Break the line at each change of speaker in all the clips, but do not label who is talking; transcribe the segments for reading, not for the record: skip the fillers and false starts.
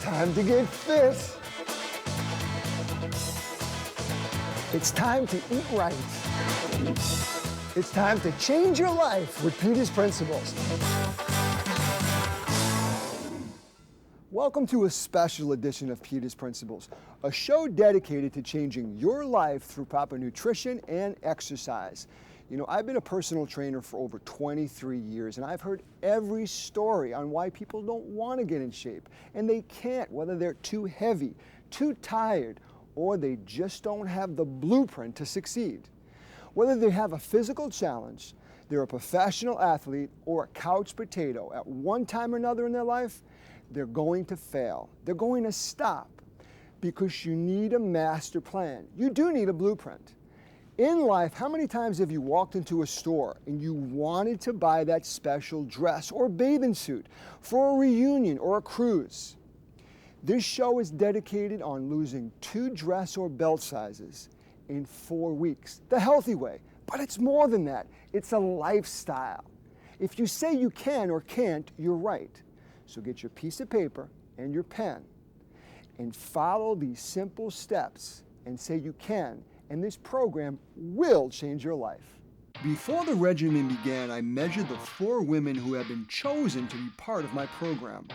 time to get fit. It's time to eat right. It's time to change your life with Peter's Principles. Welcome to a special edition of Peter's Principles, a show dedicated to changing your life through proper nutrition and exercise. You know, I've been a personal trainer for over 23 years, and I've heard every story on why people don't want to get in shape, and they can't, whether they're too heavy, too tired, or they just don't have the blueprint to succeed. Whether they have a physical challenge, they're a professional athlete, or a couch potato at one time or another in their life, they're going to fail. They're going to stop because you need a master plan. You do need a blueprint. In life, how many times have you walked into a store and you wanted to buy that special dress or bathing suit for a reunion or a cruise? This show is dedicated on losing 2 dress or belt sizes in 4 weeks, the healthy way. But it's more than that. It's a lifestyle. If you say you can or can't, you're right. So get your piece of paper and your pen and follow these simple steps and say you can, and this program will change your life. Before the regimen began, I measured the 4 women who had been chosen to be part of my program.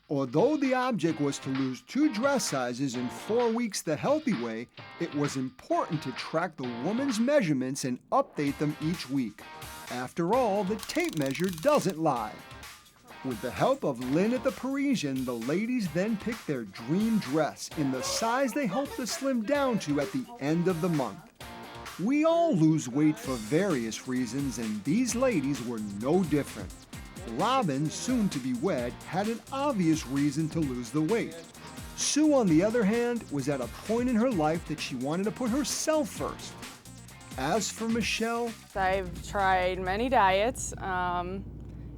Although the object was to lose 2 dress sizes in 4 weeks the healthy way, it was important to track the woman's measurements and update them each week. After all, the tape measure doesn't lie. With the help of Lynn at the Parisian, the ladies then picked their dream dress in the size they hope to slim down to at the end of the month. We all lose weight for various reasons, and these ladies were no different. Robin, soon to be wed, had an obvious reason to lose the weight. Sue, on the other hand, was at a point in her life that she wanted to put herself first. As for Michelle,
I've tried many diets.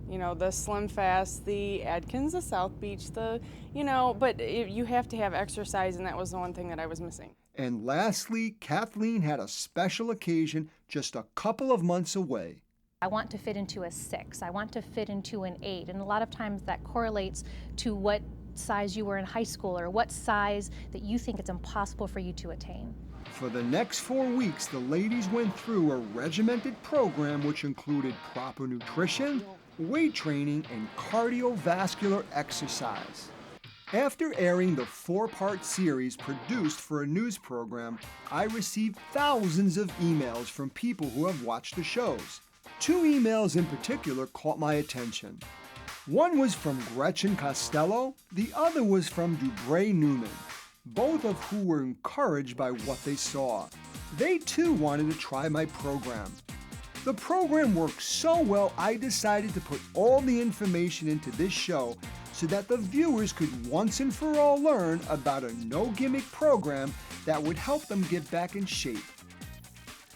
You know, the Slim Fast, the Atkins, the South Beach, but you have to have exercise, and that was the one thing that I was missing.
And lastly, Kathleen had a special occasion just a couple of months away.
I want to fit into a 6. I want to fit into an 8. And a lot of times that correlates to what size you were in high school or what size that you think it's impossible for you to attain.
For the next 4 weeks, the ladies went through a regimented program which included proper nutrition, weight training, and cardiovascular exercise. After airing the 4-part series produced for a news program, I received thousands of emails from people who have watched the shows. 2 emails in particular caught my attention. One was from Gretchen Costello, the other was from Dubray Newman, both of who were encouraged by what they saw. They too wanted to try my program. The program worked so well, I decided to put all the information into this show so that the viewers could once and for all learn about a no-gimmick program that would help them get back in shape.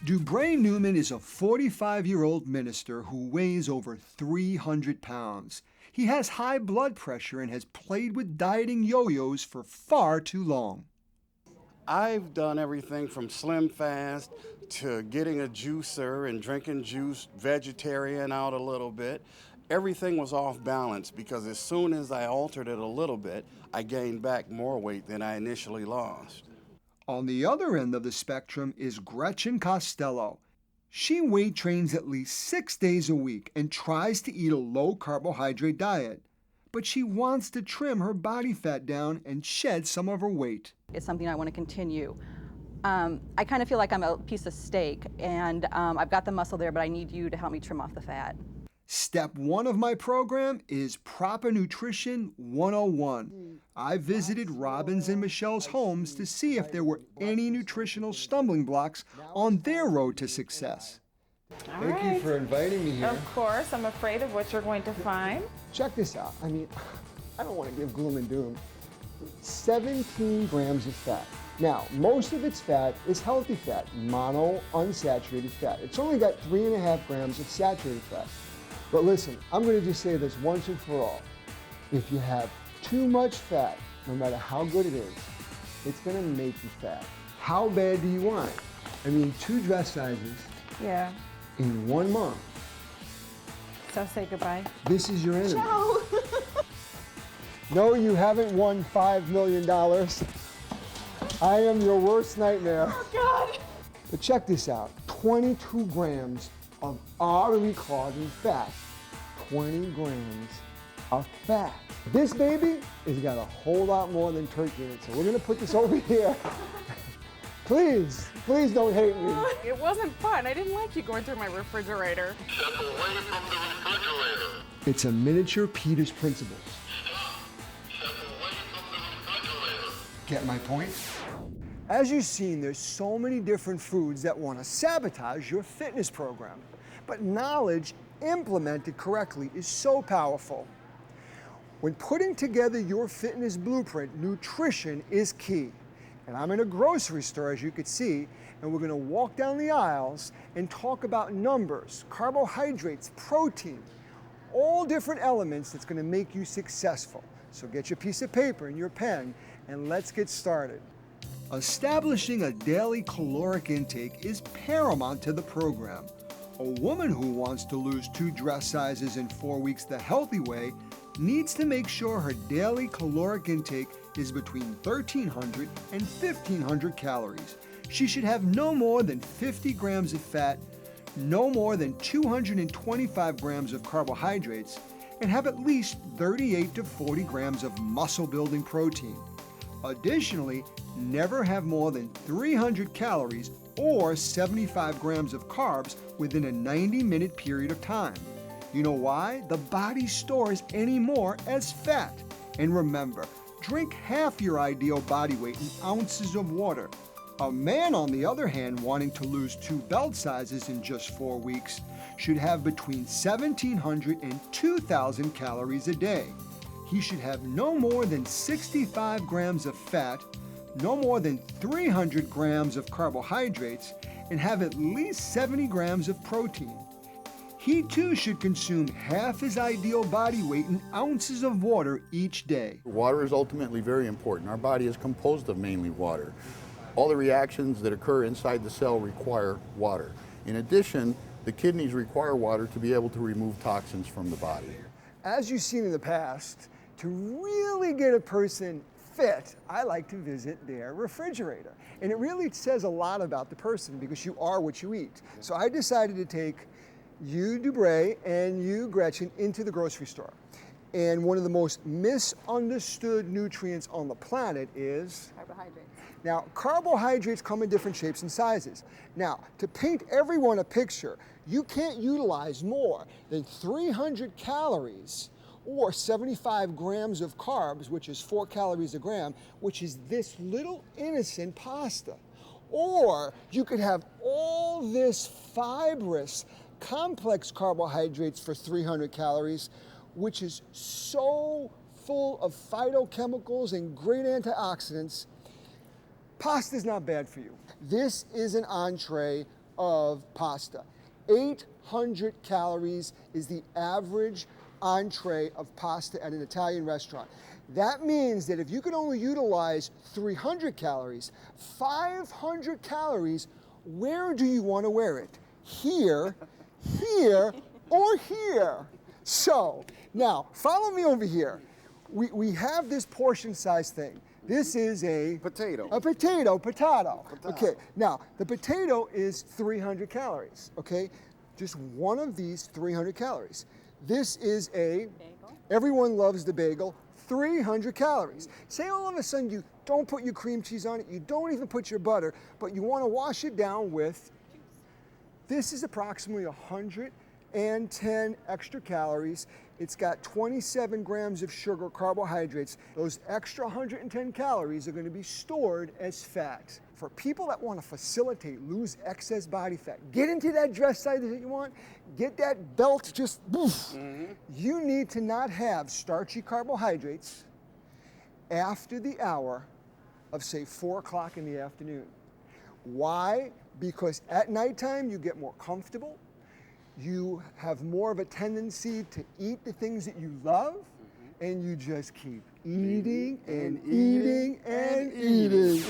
Dubray Newman is a 45-year-old minister who weighs over 300 pounds. He has high blood pressure and has played with dieting yo-yos for far too long.
I've done everything from Slim Fast to getting a juicer and drinking juice, vegetarian out a little bit. Everything was off balance because as soon as I altered it a little bit, I gained back more weight than I initially lost.
On the other end of the spectrum is Gretchen Costello. She weight trains at least 6 days a week and tries to eat a low-carbohydrate diet. But she wants to trim her body fat down and shed some of her weight.
It's something I want to continue. I kind of feel like I'm a piece of steak, and I've got the muscle there, but I need you to help me trim off the fat.
Step 1 of my program is Proper Nutrition 101. I visited Robin's and Michelle's homes to see if there were any nutritional stumbling blocks on their road to success. Thank you for inviting me here.
Of course, I'm afraid of what you're going to find.
Check this out. I mean, I don't want to give gloom and doom. 17 grams of fat. Now, most of its fat is healthy fat, monounsaturated fat. It's only got 3.5 grams of saturated fat. But listen, I'm going to just say this once and for all. If you have too much fat, no matter how good it is, it's going to make you fat. How bad do you want it? I mean, 2 dress sizes in 1 month.
So say goodbye.
This is your enemy.
Ciao.
No, you haven't won $5 million. I am your worst nightmare.
Oh, God.
But check this out, 22 grams of artery clogging fat. 20 grams of fat. This baby has got a whole lot more than turkey in it, so we're gonna put this over here. Please don't hate me.
It wasn't fun. I didn't like you going through my refrigerator.
Step away from the refrigerator.
It's a miniature Peters Principles.
Step away from the refrigerator.
Get my point? As you've seen, there's so many different foods that want to sabotage your fitness program. But knowledge implemented correctly is so powerful. When putting together your fitness blueprint, nutrition is key. And I'm in a grocery store, as you could see, and we're gonna walk down the aisles and talk about numbers, carbohydrates, protein, all different elements that's gonna make you successful. So get your piece of paper and your pen, and let's get started. Establishing a daily caloric intake is paramount to the program. A woman who wants to lose 2 dress sizes in 4 weeks the healthy way needs to make sure her daily caloric intake is between 1,300 and 1,500 calories. She should have no more than 50 grams of fat, no more than 225 grams of carbohydrates, and have at least 38 to 40 grams of muscle-building protein. Additionally, never have more than 300 calories or 75 grams of carbs within a 90-minute period of time. You know why? The body stores any more as fat. And remember, drink half your ideal body weight in ounces of water. A man, on the other hand, wanting to lose 2 belt sizes in just 4 weeks should have between 1,700 and 2,000 calories a day. He should have no more than 65 grams of fat, no more than 300 grams of carbohydrates, and have at least 70 grams of protein. He too should consume half his ideal body weight in ounces of water each day.
Water is ultimately very important. Our body is composed of mainly water. All the reactions that occur inside the cell require water. In addition, the kidneys require water to be able to remove toxins from the body.
As you've seen in the past, to really get a person fit, I like to visit their refrigerator. And it really says a lot about the person because you are what you eat. So I decided to take you, Dubray, and you, Gretchen, into the grocery store. And one of the most misunderstood nutrients on the planet is
Carbohydrates.
Now, carbohydrates come in different shapes and sizes. Now, to paint everyone a picture, you can't utilize more than 300 calories or 75 grams of carbs, which is 4 calories a gram, which is this little innocent pasta. Or you could have all this fibrous, complex carbohydrates for 300 calories, which is so full of phytochemicals and great antioxidants. Pasta is not bad for you. This is an entree of pasta. 800 calories is the average entree of pasta at an Italian restaurant. That means that if you can only utilize 300 calories, 500 calories, where do you want to wear it? Here, here, or here? So, now, follow me over here. We have this portion size thing. This is a
Potato.
potato. Okay, now the potato is 300 calories, okay? Just one of these 300 calories. This is a
Bagel.
Everyone loves the bagel, 300 calories. Say all of a sudden you don't put your cream cheese on it, you don't even put your butter, but you want to wash it down with, this is approximately 110 extra calories. It's got 27 grams of sugar, carbohydrates. Those extra 110 calories are going to be stored as fat. For people that want to facilitate, lose excess body fat, get into that dress size that you want, get that belt just, boof. You need to not have starchy carbohydrates after the hour of, say, 4 o'clock in the afternoon. Why? Because at nighttime you get more comfortable. You have more of a tendency to eat the things that you love, and you just keep eating and eating and eating.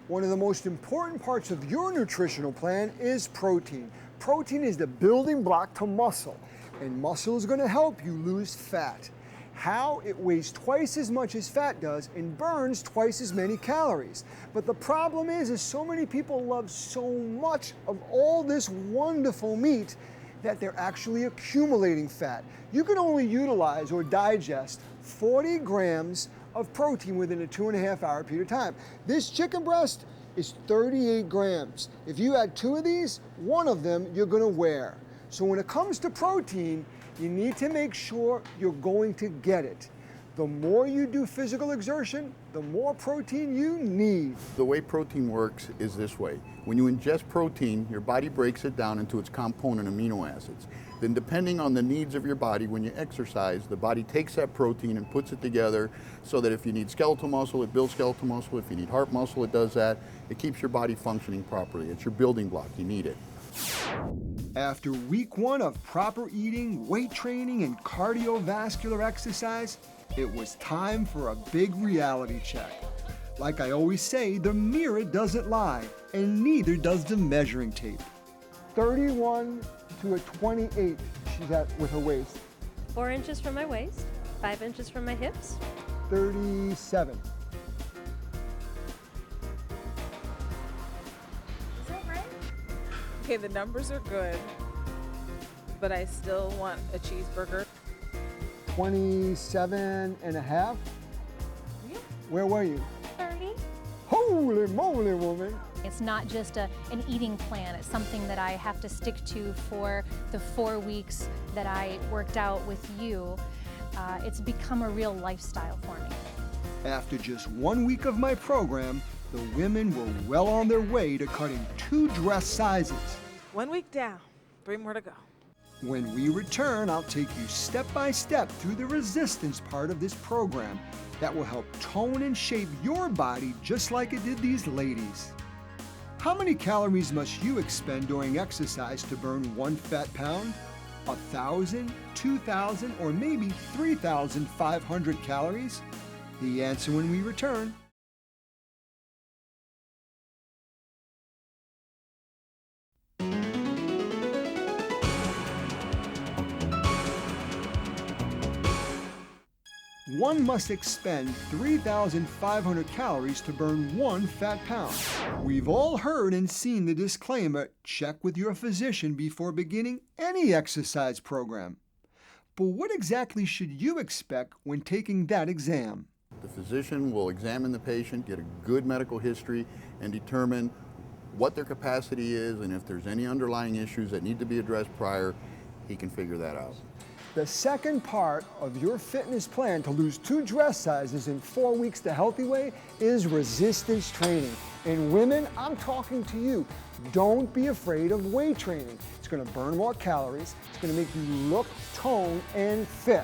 One of the most important parts of your nutritional plan is protein. Protein is the building block to muscle, and muscle is going to help you lose fat. How? It weighs twice as much as fat does and burns twice as many calories. But the problem is so many people love so much of all this wonderful meat that they're actually accumulating fat. You can only utilize or digest 40 grams of protein within a 2.5 hour period of time. This chicken breast is 38 grams. If you add 2 of these, 1 of them you're gonna wear. So when it comes to protein, you need to make sure you're going to get it. The more you do physical exertion, the more protein you need.
The way protein works is this way. When you ingest protein, your body breaks it down into its component amino acids. Then depending on the needs of your body, when you exercise, the body takes that protein and puts it together so that if you need skeletal muscle, it builds skeletal muscle. If you need heart muscle, it does that. It keeps your body functioning properly. It's your building block. You need it.
After week 1 of proper eating, weight training, and cardiovascular exercise, it was time for a big reality check. Like I always say, the mirror doesn't lie, and neither does the measuring tape. 31 to a 28 she's at with her waist.
4 inches from my waist, 5 inches from my hips.
37.
Is that right? Okay, the numbers are good, but I still want a cheeseburger.
27 and a half.
Yep.
Where were you?
30.
Holy moly, woman.
It's not just an eating plan. It's something that I have to stick to for the 4 weeks that I worked out with you. It's become a real lifestyle for me.
After just 1 week of my program, the women were well on their way to cutting 2 dress sizes.
1 week down, 3 more to go.
When we return, I'll take you step by step through the resistance part of this program that will help tone and shape your body just like it did these ladies. How many calories must you expend during exercise to burn 1 fat pound? 1,000, 2,000, or maybe 3,500 calories? The answer when we return. One must expend 3,500 calories to burn 1 fat pound. We've all heard and seen the disclaimer, check with your physician before beginning any exercise program. But what exactly should you expect when taking that exam?
The physician will examine the patient, get a good medical history, and determine what their capacity is, and if there's any underlying issues that need to be addressed prior, he can figure that out.
The second part of your fitness plan to lose 2 dress sizes in 4 weeks the healthy way is resistance training. And women, I'm talking to you. Don't be afraid of weight training. It's going to burn more calories. It's going to make you look, tone, and fit.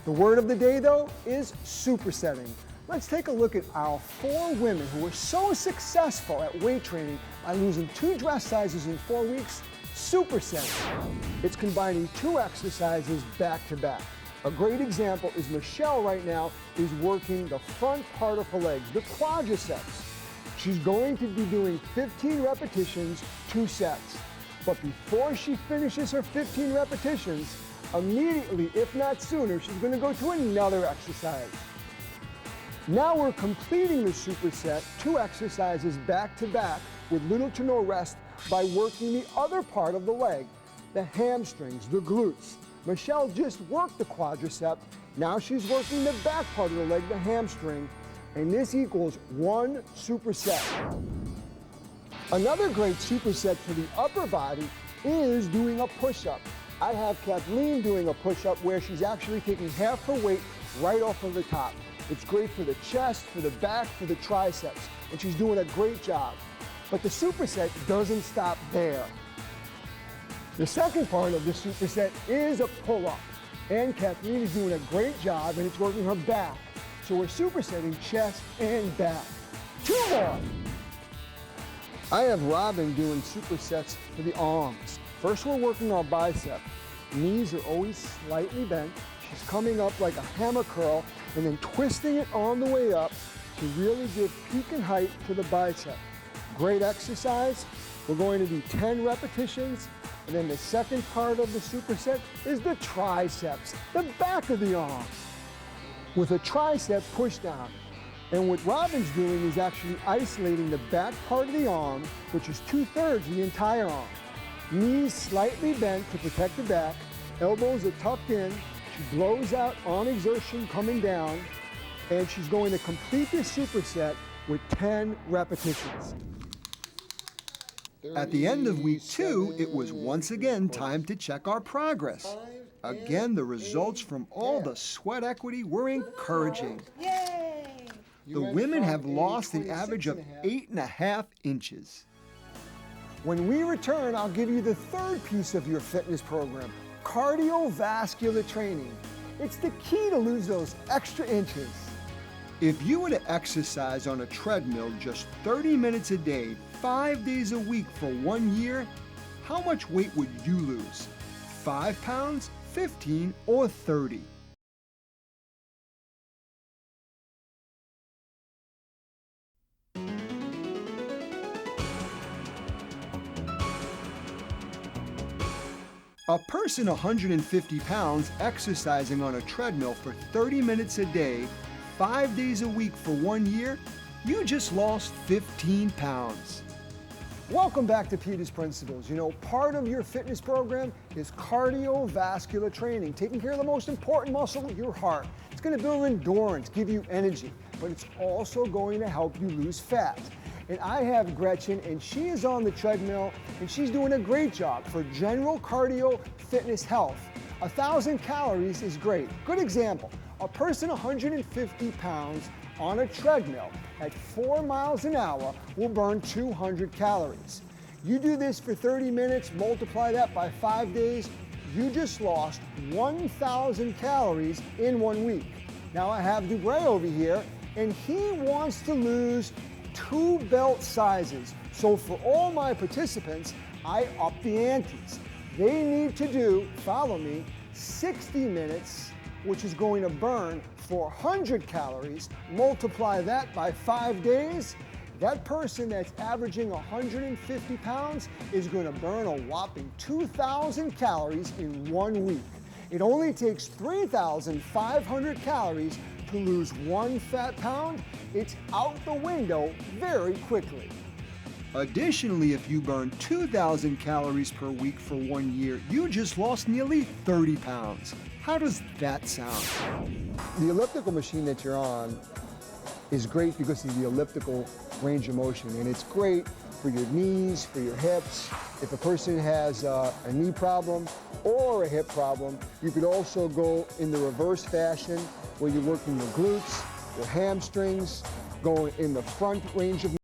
The word of the day, though, is supersetting. Let's take a look at our 4 women who were so successful at weight training by losing 2 dress sizes in 4 weeks. Supersetting. It's combining 2 exercises back to back. A great example is Michelle right now is working the front part of her legs, the quadriceps. She's going to be doing 15 repetitions, 2 sets. But before she finishes her 15 repetitions, immediately, if not sooner, she's going to go to another exercise. Now we're completing the superset, 2 exercises back to back with little to no rest by working the other part of the leg, the hamstrings, the glutes. Michelle just worked the quadricep. Now she's working the back part of the leg, the hamstring, and this equals 1 superset. Another great superset for the upper body is doing a push-up. I have Kathleen doing a push-up where she's actually taking half her weight right off of the top. It's great for the chest, for the back, for the triceps, and she's doing a great job. But the superset doesn't stop there. The second part of the superset is a pull-up. And Kathleen is doing a great job, and it's working her back. So we're supersetting chest and back. 2 more. I have Robin doing supersets for the arms. First we're working our bicep. Knees are always slightly bent. She's coming up like a hammer curl and then twisting it on the way up to really give peak and height to the bicep. Great exercise. We're going to do 10 repetitions. And then the second part of the superset is the triceps, the back of the arm. with a tricep push down. And what Robin's doing is actually isolating the back part of the arm, which is 2/3 of the entire arm. Knees slightly bent to protect the back, elbows are tucked in, she blows out on exertion coming down, and she's going to complete this superset with 10 repetitions. At the end of week 2, it was once again time to check our progress. Again, the results from all the sweat equity were encouraging. The women have lost an average of 8.5 inches. When we return, I'll give you the third piece of your fitness program, cardiovascular training. It's the key to lose those extra inches. If you were to exercise on a treadmill just 30 minutes a day, 5 days a week for 1 year, how much weight would you lose? 5 pounds, 15, or 30? A person 150 pounds exercising on a treadmill for 30 minutes a day, 5 days a week for 1 year, you just lost 15 pounds. Welcome back to Peter's Principles. You know, part of your fitness program is cardiovascular training, taking care of the most important muscle, your heart. It's going to build endurance, give you energy, but it's also going to help you lose fat. And I have Gretchen, and she is on the treadmill, and she's doing a great job for general cardio fitness health. 1,000 calories is great. Good example, a person 150 pounds on a treadmill at 4 miles an hour will burn 200 calories. You do this for 30 minutes, multiply that by 5 days, you just lost 1,000 calories in 1 week. Now I have Dubray over here, and he wants to lose 2 belt sizes. So for all my participants, I up the antes. They need to do, follow me, 60 minutes, which is going to burn 400 calories. Multiply that by 5 days. That person that's averaging 150 pounds is going to burn a whopping 2,000 calories in 1 week. It only takes 3,500 calories to lose 1 fat pound. It's out the window very quickly. Additionally, if you burn 2,000 calories per week for 1 year, you just lost nearly 30 pounds. How does that sound? The elliptical machine that you're on is great because of the elliptical range of motion, and it's great for your knees, for your hips. If a person has a knee problem or a hip problem, you could also go in the reverse fashion where you're working your glutes, your hamstrings, going in the front range of